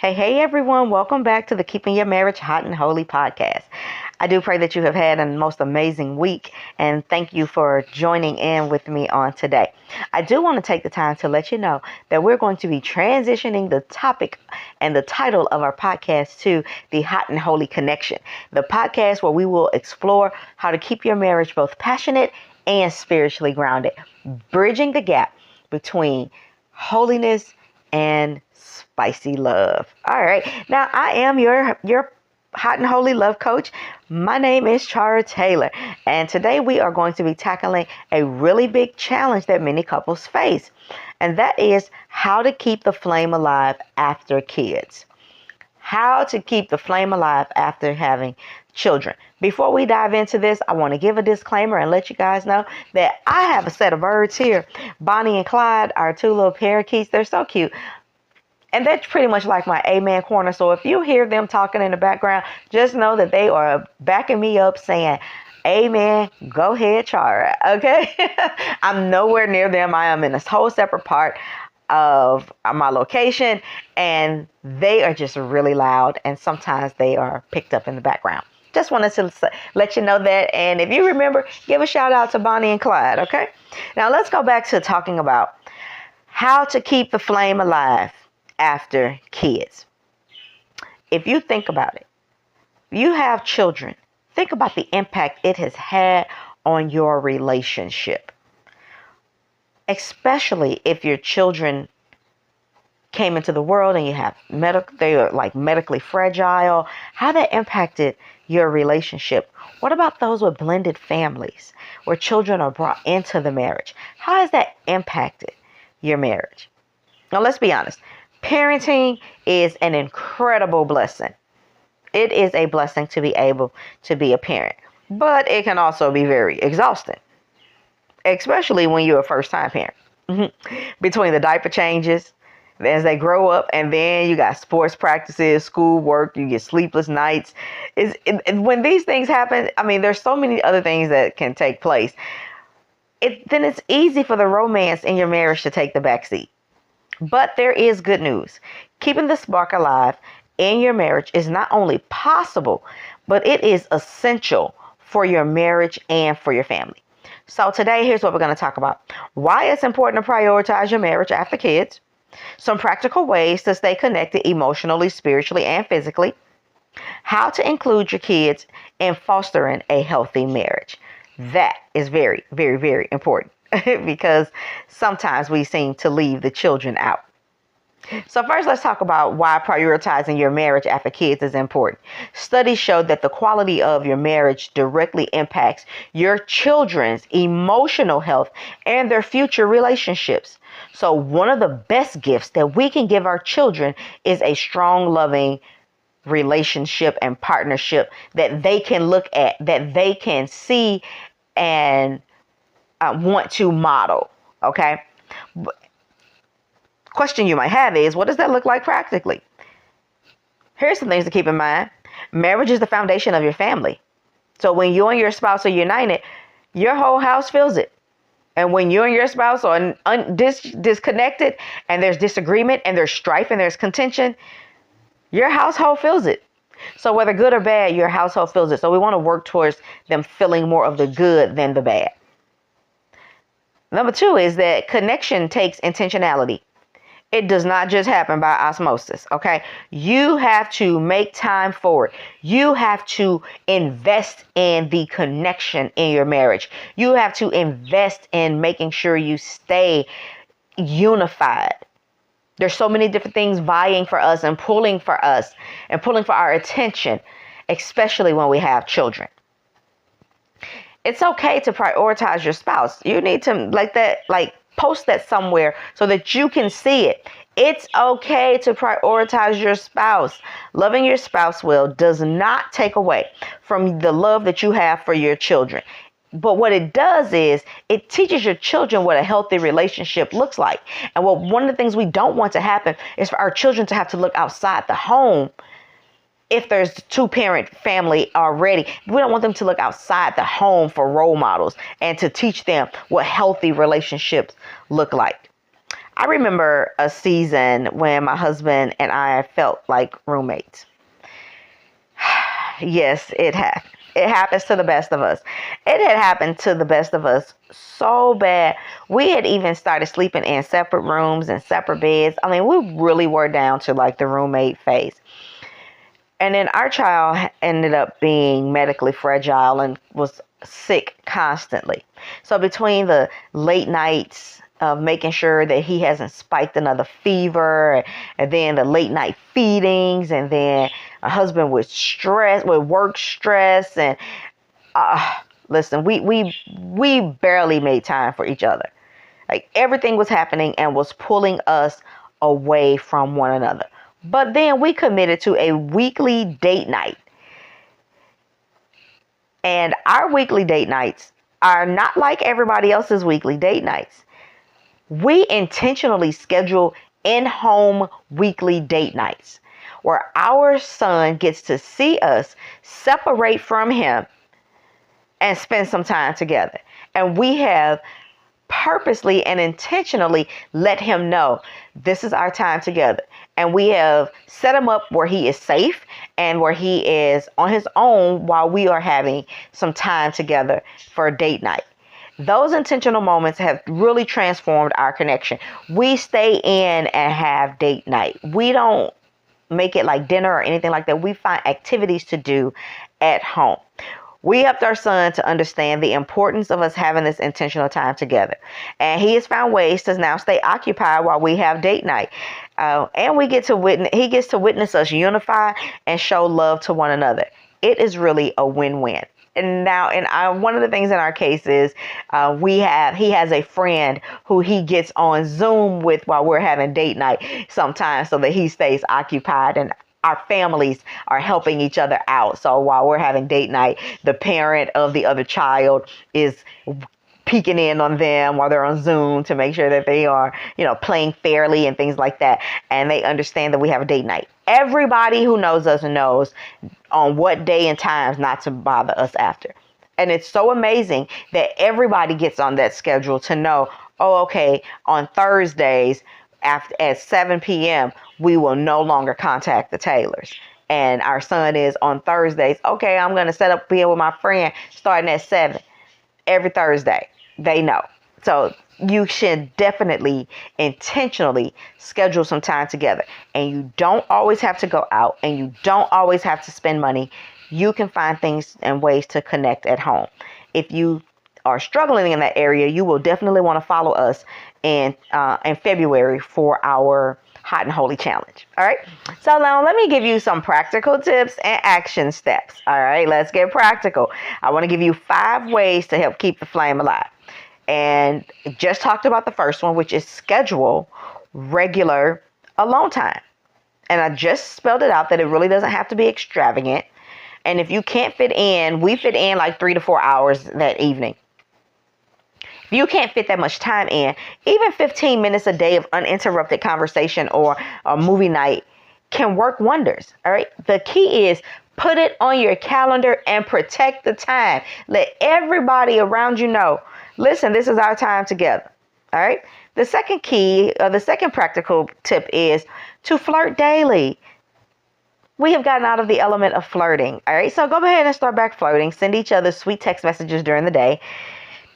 Hey everyone, welcome back to the Keeping Your Marriage Hot and Holy podcast. I do pray that you have had a most amazing week, and thank you for joining in with me on today. I do want to take the time to let you know that we're going to be transitioning the topic and the title of our podcast to the Hot and Holy Connection, the podcast where we will explore how to keep your marriage both passionate and spiritually grounded, bridging the gap between holiness and spicy love. All right. Now, I am your hot and holy love coach. My name is Chara Taylor, and today we are going to be tackling a really big challenge that many couples face, and that is how to keep the flame alive after kids. How to keep the flame alive after having children. Before we dive into this, I want to give a disclaimer and let you guys know that I have a set of birds here. Bonnie and Clyde, our two little parakeets, they're so cute. And that's pretty much like my amen corner. So if you hear them talking in the background, just know that they are backing me up saying, amen, go ahead, Chara. Okay? I'm nowhere near them. I am in a whole separate part of my location, and they are just really loud, and sometimes they are picked up in the background. Just wanted to let you know that. And if you remember, give a shout out to Bonnie and Clyde. Okay? Now let's go back to talking about how to keep the flame alive after kids. If you think about it, you have children. Think about the impact it has had on your relationship, especially if your children came into the world and you have they are like medically fragile. How that impacted your relationship. What about those with blended families where children are brought into the marriage? How has that impacted your marriage? Now, let's be honest. Parenting is an incredible blessing. It is a blessing to be able to be a parent, but it can also be very exhausting, especially when you're a first-time parent. Between the diaper changes as they grow up, and then you got sports practices, school work, you get sleepless nights. When these things happen, I mean, there's so many other things that can take place. Then it's easy for the romance in your marriage to take the backseat. But there is good news. Keeping the spark alive in your marriage is not only possible, but it is essential for your marriage and for your family. So today, here's what we're going to talk about. Why it's important to prioritize your marriage after kids. Some practical ways to stay connected emotionally, spiritually, and physically. How to include your kids in fostering a healthy marriage. That is very, very, very important. Because sometimes we seem to leave the children out. So first, let's talk about why prioritizing your marriage after kids is important. Studies show that the quality of your marriage directly impacts your children's emotional health and their future relationships. So one of the best gifts that we can give our children is a strong, loving relationship and partnership that they can look at, that they can see and want to model. Okay. Question you might have is, what does that look like practically? Here's some things to keep in mind. Marriage is the foundation of your family. So when you and your spouse are united, your whole house feels it. And when you and your spouse are disconnected, and there's disagreement and there's strife and there's contention, your household feels it. So whether good or bad, your household feels it. So we want to work towards them feeling more of the good than the bad. Number two is that connection takes intentionality. It does not just happen by osmosis, okay? You have to make time for it. You have to invest in the connection in your marriage. You have to invest in making sure you stay unified. There's so many different things vying for us and pulling for us and pulling for our attention, especially when we have children. It's okay to prioritize your spouse. You need to post that somewhere so that you can see it. It's okay to prioritize your spouse. Loving your spouse well does not take away from the love that you have for your children. But what it does is it teaches your children what a healthy relationship looks like. And one of the things we don't want to happen is for our children to have to look outside the home. If there's two-parent family already, we don't want them to look outside the home for role models and to teach them what healthy relationships look like. I remember a season when my husband and I felt like roommates. Yes, it happened. It happens to the best of us. It had happened to the best of us so bad. We had even started sleeping in separate rooms and separate beds. I mean, we really were down to like the roommate phase. And then our child ended up being medically fragile and was sick constantly. So between the late nights of making sure that he hasn't spiked another fever, and then the late night feedings, and then a husband with stress, with work stress, and listen, we barely made time for each other. Like everything was happening and was pulling us away from one another. But then we committed to a weekly date night. And our weekly date nights are not like everybody else's weekly date nights. We intentionally schedule in-home weekly date nights where our son gets to see us, separate from him, and spend some time together. And we have purposely and intentionally let him know this is our time together. And we have set him up where he is safe and where he is on his own while we are having some time together for a date night. Those intentional moments have really transformed our connection. We stay in and have date night. We don't make it like dinner or anything like that. We find activities to do at home. We helped our son to understand the importance of us having this intentional time together. And he has found ways to now stay occupied while we have date night. And he gets to witness us unify and show love to one another. It is really a win-win. And now, one of the things in our case is he has a friend who he gets on Zoom with while we're having date night sometimes so that he stays occupied, and our families are helping each other out. So while we're having date night, the parent of the other child is peeking in on them while they're on Zoom to make sure that they are, playing fairly and things like that. And they understand that we have a date night. Everybody who knows us knows on what day and times not to bother us after. And it's so amazing that everybody gets on that schedule to know, oh, okay, on Thursdays at 7 p.m., we will no longer contact the Taylors. And our son is on Thursdays. Okay, I'm going to set up being with my friend starting at 7 every Thursday. They know. So you should definitely intentionally schedule some time together. And you don't always have to go out, and you don't always have to spend money. You can find things and ways to connect at home. If you are struggling in that area, you will definitely want to follow us in February for our Hot and Holy Challenge. All right. So now let me give you some practical tips and action steps. All right. Let's get practical. I want to give you 5 ways to help keep the flame alive. And just talked about the first one, which is schedule regular alone time. And I just spelled it out that it really doesn't have to be extravagant. And if you can't fit in, we fit in like 3 to 4 hours that evening. If you can't fit that much time in, even 15 minutes a day of uninterrupted conversation or a movie night can work wonders. All right. The key is put it on your calendar and protect the time. Let everybody around you know, listen, this is our time together. All right. The second practical tip is to flirt daily. We have gotten out of the element of flirting. All right. So go ahead and start back flirting. Send each other sweet text messages during the day.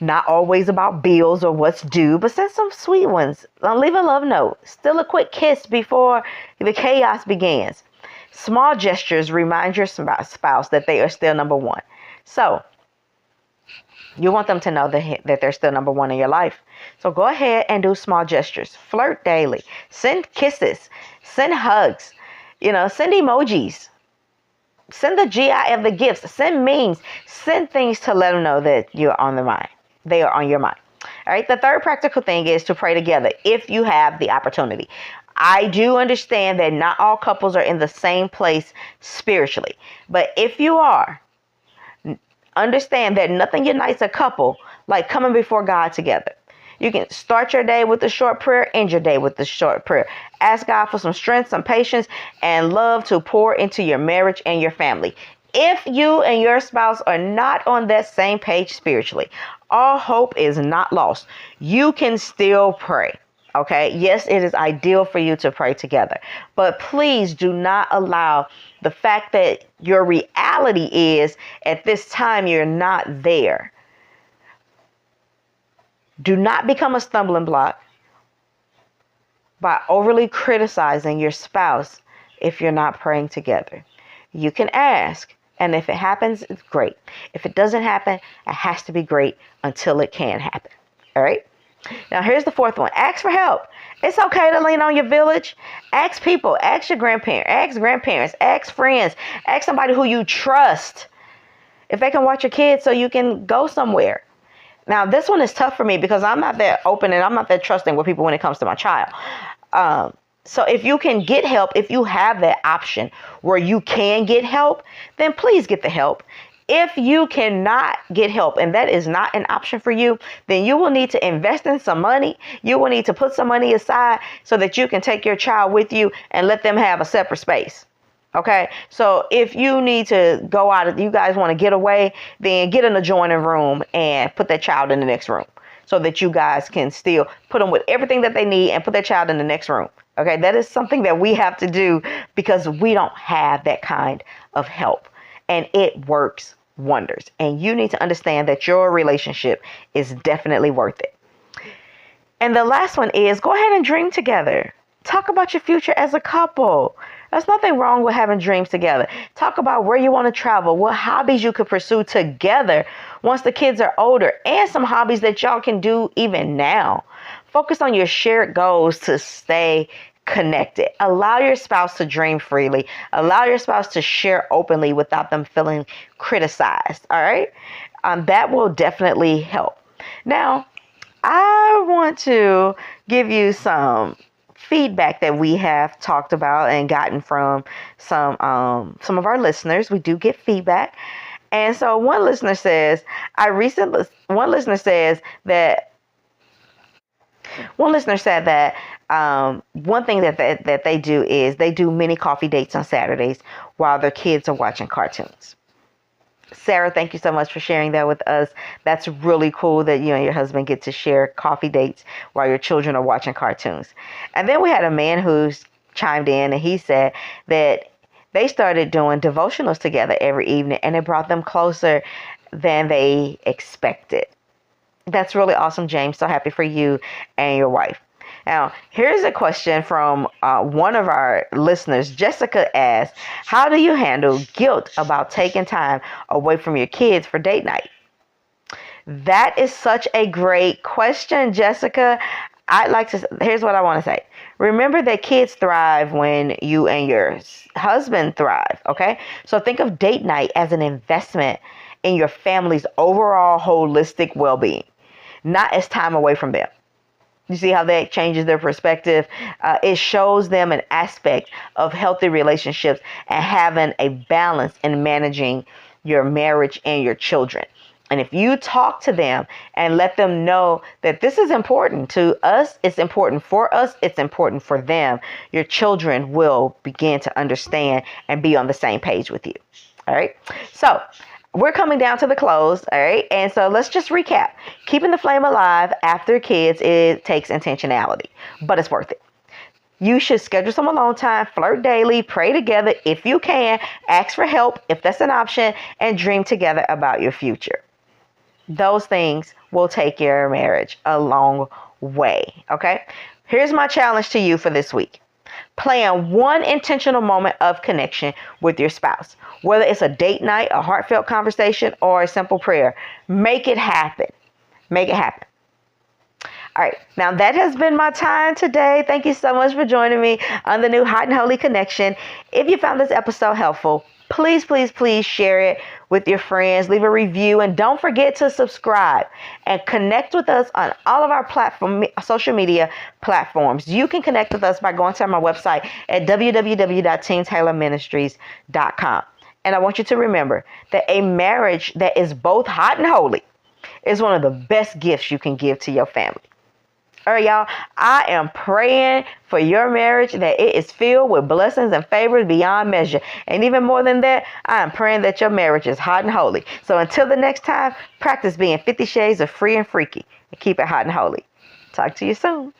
Not always about bills or what's due, but send some sweet ones. Leave a love note. Still a quick kiss before the chaos begins. Small gestures remind your spouse that they are still number one. So you want them to know that they're still number one in your life. So go ahead and do small gestures. Flirt daily. Send kisses. Send hugs. Send emojis. Send the GIF, the gifts. Send memes. Send things to let them know that you're on their mind. They are on your mind. All right. The third practical thing is to pray together if you have the opportunity. I do understand that not all couples are in the same place spiritually. But if you are, understand that nothing unites a couple like coming before God together. You can start your day with a short prayer, end your day with a short prayer. Ask God for some strength, some patience, and love to pour into your marriage and your family. If you and your spouse are not on that same page spiritually, all hope is not lost. You can still pray. Okay, yes, it is ideal for you to pray together, but please do not allow the fact that your reality is at this time you're not there. Do not become a stumbling block by overly criticizing your spouse if you're not praying together. You can ask, and if it happens, it's great. If it doesn't happen, it has to be great until it can happen. All right? Now, here's the fourth one. Ask for help. It's okay to lean on your village. Ask people. Ask your grandparents. Ask friends. Ask somebody who you trust if they can watch your kids so you can go somewhere. Now, this one is tough for me because I'm not that open and I'm not that trusting with people when it comes to my child. So if you can get help, if you have that option where you can get help, then please get the help. If you cannot get help and that is not an option for you, then you will need to invest in some money. You will need to put some money aside so that you can take your child with you and let them have a separate space. Okay, so if you need to go out, you guys want to get away, then get in the adjoining room and put that child in the next room so that you guys can still put them with everything that they need and put that child in the next room. Okay, that is something that we have to do because we don't have that kind of help, and it works wonders. And you need to understand that your relationship is definitely worth it. And the last one is go ahead and dream together. Talk about your future as a couple. There's nothing wrong with having dreams together. Talk about where you want to travel, what hobbies you could pursue together once the kids are older, and some hobbies that y'all can do even now. Focus on your shared goals to stay connected. Allow your spouse to dream freely. Allow your spouse to share openly without them feeling criticized. All right? That will definitely help. Now, I want to give you some feedback that we have talked about and gotten from some of our listeners. We do get feedback. And so one listener said that one listener said that one thing that they do is they do mini coffee dates on Saturdays while their kids are watching cartoons. Sarah, thank you so much for sharing that with us. That's really cool that you and your husband get to share coffee dates while your children are watching cartoons. And then we had a man who's chimed in and he said that they started doing devotionals together every evening and it brought them closer than they expected. That's really awesome, James. So happy for you and your wife. Now, here's a question from one of our listeners. Jessica asked, how do you handle guilt about taking time away from your kids for date night? That is such a great question, Jessica. Here's what I want to say. Remember that kids thrive when you and your husband thrive, okay? So think of date night as an investment in your family's overall holistic well-being, not as time away from them. You see how that changes their perspective? It shows them an aspect of healthy relationships and having a balance in managing your marriage and your children. And if you talk to them and let them know that this is important to us, it's important for us, it's important for them, your children will begin to understand and be on the same page with you. All right. So we're coming down to the close. All right. And so let's just recap. Keeping the flame alive after kids, it takes intentionality, but it's worth it. You should schedule some alone time, flirt daily, pray together if you can, ask for help if that's an option, and dream together about your future. Those things will take your marriage a long way. Okay. Here's my challenge to you for this week. Plan one intentional moment of connection with your spouse, whether it's a date night, a heartfelt conversation, or a simple prayer. Make it happen. Make it happen. All right. Now that has been my time today. Thank you so much for joining me on the new Hot and Holy Connection. If you found this episode helpful, please, please, please share it with your friends. Leave a review and don't forget to subscribe and connect with us on all of our social media platforms. You can connect with us by going to my website at www.teamtaylorministries.com. And I want you to remember that a marriage that is both hot and holy is one of the best gifts you can give to your family. All right, y'all, I am praying for your marriage that it is filled with blessings and favors beyond measure. And even more than that, I am praying that your marriage is hot and holy. So until the next time, practice being 50 Shades of Free and Freaky and keep it hot and holy. Talk to you soon.